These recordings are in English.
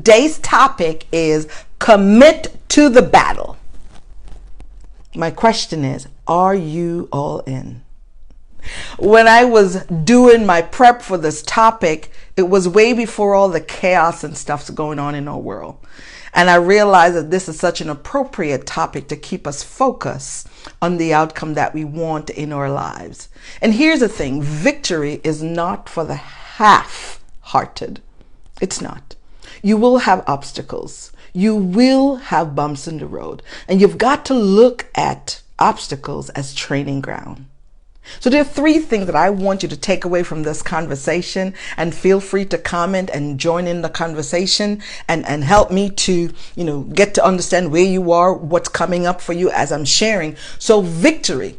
Today's topic is commit to the battle. My question is, are you all in? When I was doing my prep for this topic, it was way before all the chaos and stuff's going on in our world. And I realized that this is such an appropriate topic to keep us focused on the outcome that we want in our lives. And here's the thing, victory is not for the half-hearted. It's not. You will have obstacles. You will have bumps in the road. And you've got to look at obstacles as training ground. So there are three things that I want you to take away from this conversation, and feel free to comment and join in the conversation and help me to, get to understand where you are, what's coming up for you as I'm sharing. So victory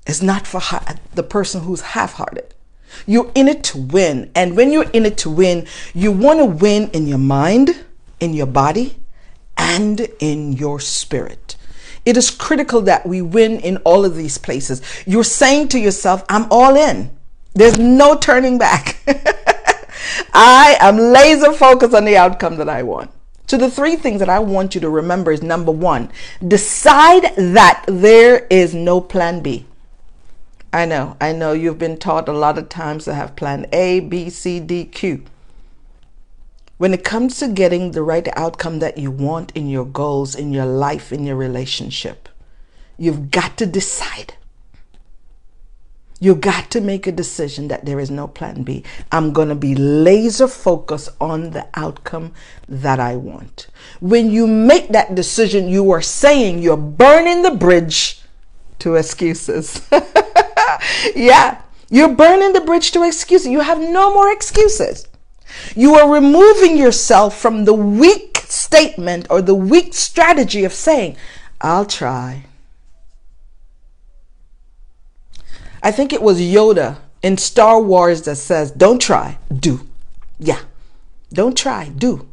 is not for the person who's half-hearted. You're in it to win. And when you're in it to win, you want to win in your mind, in your body, and in your spirit. It is critical that we win in all of these places. You're saying to yourself, I'm all in. There's no turning back. I am laser focused on the outcome that I want. So the three things that I want you to remember is, number one, decide that there is no plan B. I know you've been taught a lot of times to have plan A, B, C, D, Q. When it comes to getting the right outcome that you want in your goals, in your life, in your relationship, you've got to decide. You've got to make a decision that there is no plan B. I'm going to be laser focused on the outcome that I want. When you make that decision, you are saying you're burning the bridge to excuses. Yeah, you're burning the bridge to excuses. You have no more excuses. You are removing yourself from the weak statement or the weak strategy of saying, I'll try. I think it was Yoda in Star Wars that says, don't try, do. Yeah, don't try, do.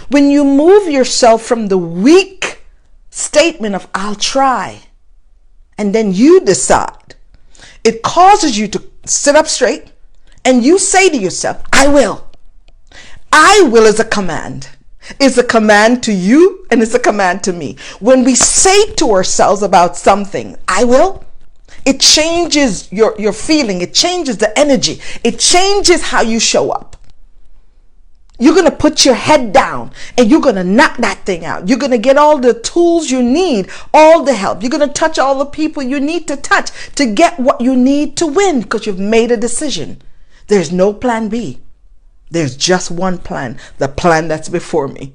When you move yourself from the weak statement of I'll try, and then you decide, it causes you to sit up straight and you say to yourself, I will. I will is a command. It's a command to you and it's a command to me. When we say to ourselves about something, I will, it changes your feeling. It changes the energy. It changes how you show up. You're going to put your head down and you're going to knock that thing out. You're going to get all the tools you need, all the help. You're going to touch all the people you need to touch to get what you need to win, because you've made a decision. There's no plan B. There's just one plan, the plan that's before me.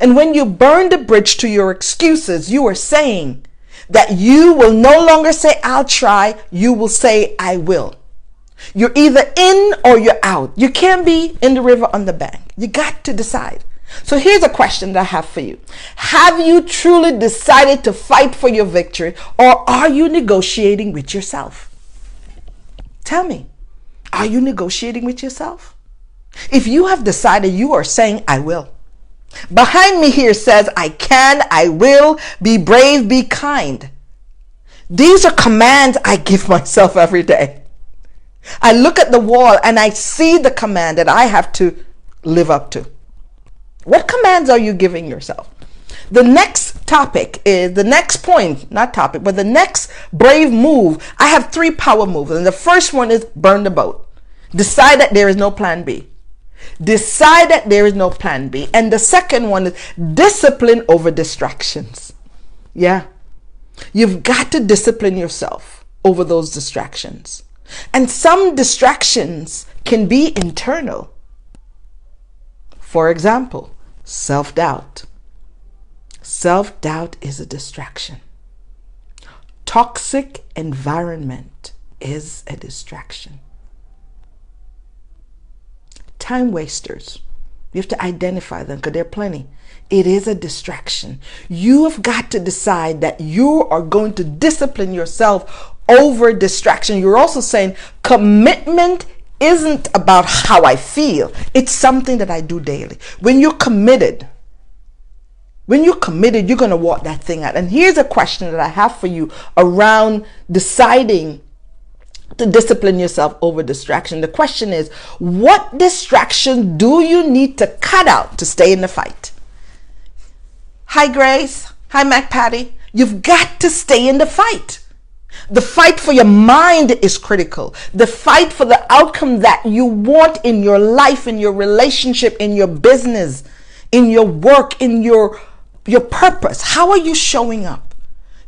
And when you burn the bridge to your excuses, you are saying that you will no longer say, I'll try. You will say, I will. You're either in or you're out. You can't be in the river on the bank. You got to decide. So here's a question that I have for you. Have you truly decided to fight for your victory, or are you negotiating with yourself? Tell me, are you negotiating with yourself? If you have decided, you are saying, I will. Behind me here says, I can, I will, be brave, be kind. These are commands I give myself every day. I look at the wall and I see the command that I have to live up to. What commands are you giving yourself? The next topic is the next point, not topic, but the next brave move. I have 3 power moves. And the first one is burn the boat. Decide that there is no plan B. Decide that there is no plan B. And the second one is discipline over distractions. Yeah. You've got to discipline yourself over those distractions. And some distractions can be internal. For example, self-doubt. Self-doubt is a distraction. Toxic environment is a distraction. Time wasters. You have to identify them because there are plenty. It is a distraction. You have got to decide that you are going to discipline yourself over distraction. You're also saying commitment isn't about how I feel. It's something that I do daily. When you're committed, you're going to walk that thing out. And here's a question that I have for you around deciding to discipline yourself over distraction. The question is, what distraction do you need to cut out to stay in the fight? Hi, Grace. Hi, Mac Patty. You've got to stay in the fight. The fight for your mind is critical. The fight for the outcome that you want in your life, in your relationship, in your business, in your work, in your purpose. How are you showing up?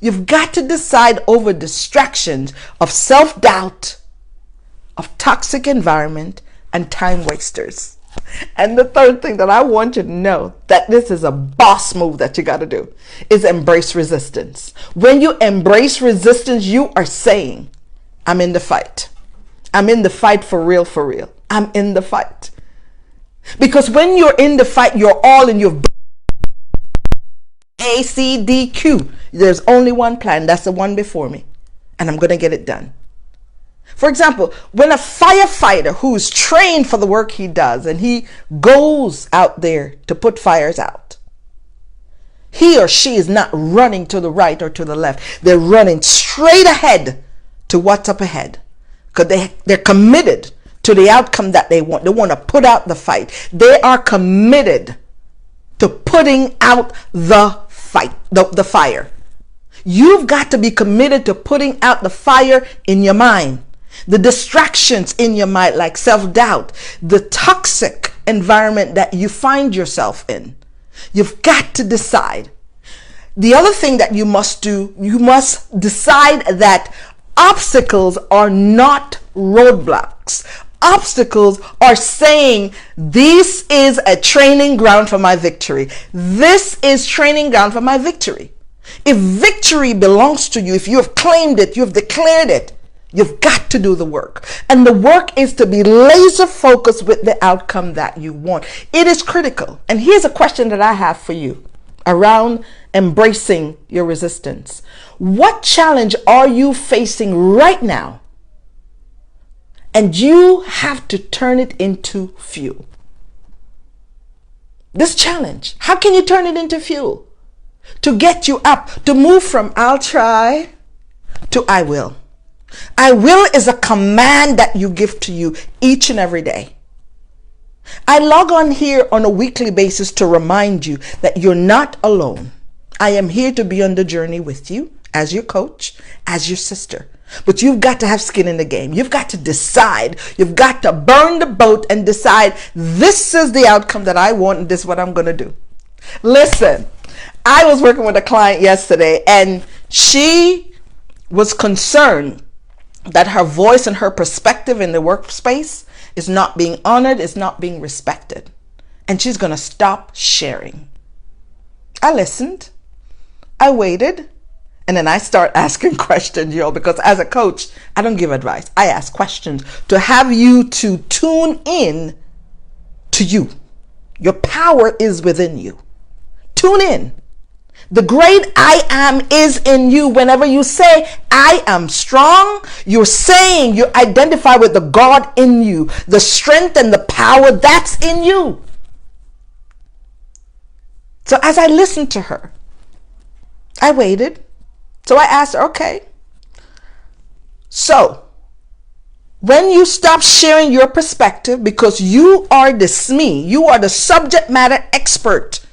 You've got to decide over distractions of self-doubt, of toxic environment, and time wasters. And the third thing that I want you to know, that this is a boss move that you got to do, is embrace resistance. When you embrace resistance, you are saying, I'm in the fight. I'm in the fight for real, for real. I'm in the fight. Because when you're in the fight, you're all in your A, C, D, Q. There's only one plan. That's the one before me. And I'm going to get it done. For example, when a firefighter who's trained for the work he does and he goes out there to put fires out, he or she is not running to the right or to the left. They're running straight ahead to what's up ahead, because they're committed to the outcome that they want. They want to put out the fight. They are committed to putting out the fight, the fire. You've got to be committed to putting out the fire in your mind. The distractions in your mind, like self-doubt, the toxic environment that you find yourself in. You've got to decide. The other thing that you must do, you must decide that obstacles are not roadblocks. Obstacles are saying, this is a training ground for my victory. This is training ground for my victory. If victory belongs to you, if you have claimed it, you have declared it, you've got to do the work. And the work is to be laser focused with the outcome that you want. It is critical. And here's a question that I have for you around embracing your resistance. What challenge are you facing right now? And you have to turn it into fuel. This challenge, how can you turn it into fuel? To get you up, to move from I'll try to I will. I will is a command that you give to you each and every day. I log on here on a weekly basis to remind you that you're not alone. I am here to be on the journey with you as your coach, as your sister. But you've got to have skin in the game. You've got to decide. You've got to burn the boat and decide, this is the outcome that I want and this is what I'm going to do. Listen, I was working with a client yesterday and she was concerned that her voice and her perspective in the workspace is not being honored, is not being respected. And she's going to stop sharing. I listened. I waited. And then I start asking questions, because as a coach, I don't give advice. I ask questions to have you to tune in to you. Your power is within you. Tune in. The great I am is in you. Whenever you say, I am strong, you're saying you identify with the God in you, the strength and the power that's in you. So as I listened to her, I waited. So I asked her, okay, so when you stop sharing your perspective because you are the SME, you are the subject matter expert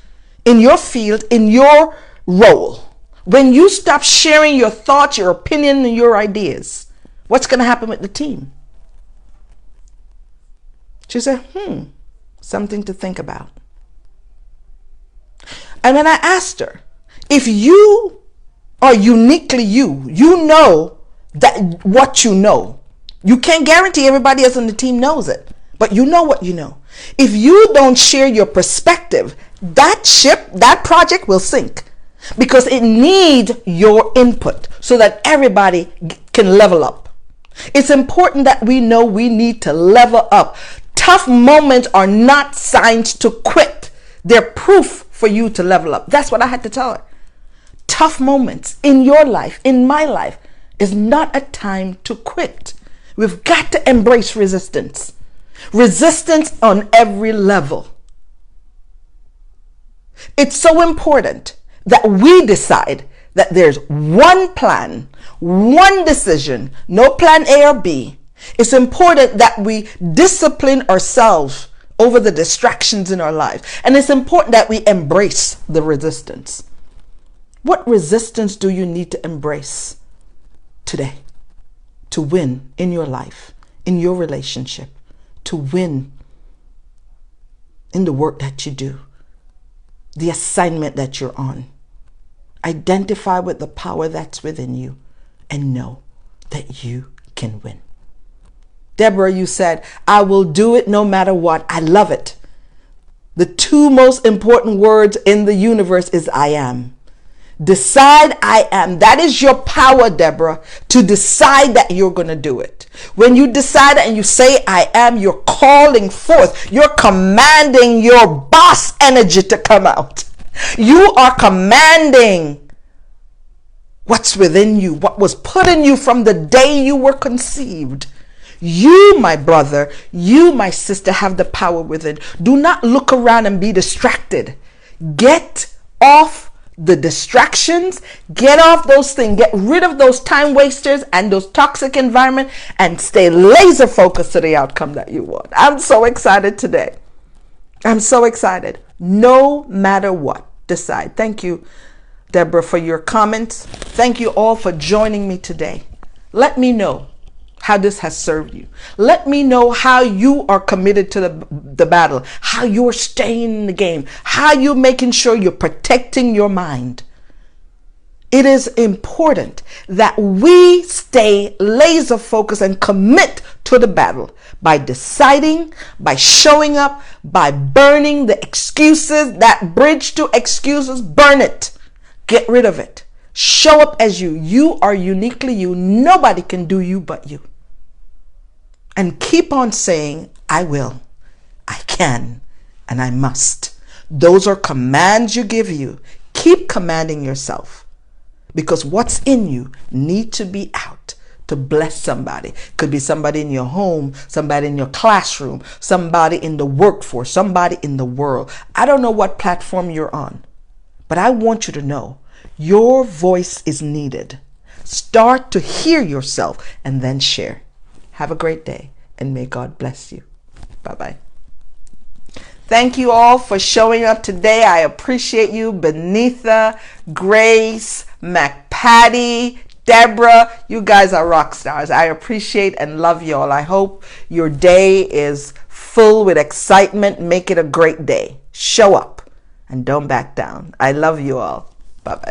in your field, in your role. When you stop sharing your thoughts, your opinion, and your ideas, what's going to happen with the team? She said, something to think about. And then I asked her, if you are uniquely you know that what you know. You can't guarantee everybody else on the team knows it, but you know what you know. If you don't share your perspective, that ship, that project will sink because it needs your input so that everybody can level up. It's important that we know we need to level up. Tough moments are not signs to quit. They're proof for you to level up. That's what I had to tell her. Tough moments in your life, in my life, is not a time to quit. We've got to embrace resistance. Resistance on every level. It's so important that we decide that there's one plan, one decision, no plan A or B. It's important that we discipline ourselves over the distractions in our life. And it's important that we embrace the resistance. What resistance do you need to embrace today to win in your life, in your relationship, to win in the work that you do, the assignment that you're on? Identify with the power that's within you and know that you can win. Deborah, you said, I will do it no matter what. I love it. The two most important words in the universe is I am. Decide I am. That is your power, Deborah, to decide that you're going to do it. When you decide and you say I am, you're calling forth. You're commanding your boss energy to come out. You are commanding what's within you, what was put in you from the day you were conceived. You, my brother, you, my sister, have the power within. Do not look around and be distracted. Get off the distractions. Get off those things. Get rid of those time wasters and those toxic environment and stay laser focused to the outcome that you want. I'm so excited today. I'm so excited. No matter what, decide. Thank you, Deborah, for your comments. Thank you all for joining me today. Let me know how this has served you. Let me know how you are committed to the battle, how you're staying in the game, how you're making sure you're protecting your mind. It is important that we stay laser focused and commit to the battle by deciding, by showing up, by burning the excuses, that bridge to excuses. Burn it. Get rid of it. Show up as you. You are uniquely you. Nobody can do you but you. And keep on saying, I will, I can, and I must. Those are commands you give you. Keep commanding yourself, because what's in you need to be out to bless somebody. Could be somebody in your home, somebody in your classroom, somebody in the workforce, somebody in the world. I don't know what platform you're on, but I want you to know your voice is needed. Start to hear yourself and then share. Have a great day, and may God bless you. Bye-bye. Thank you all for showing up today. I appreciate you. Benitha, Grace, MacPatty, Deborah, you guys are rock stars. I appreciate and love you all. I hope your day is full with excitement. Make it a great day. Show up and don't back down. I love you all. Bye-bye.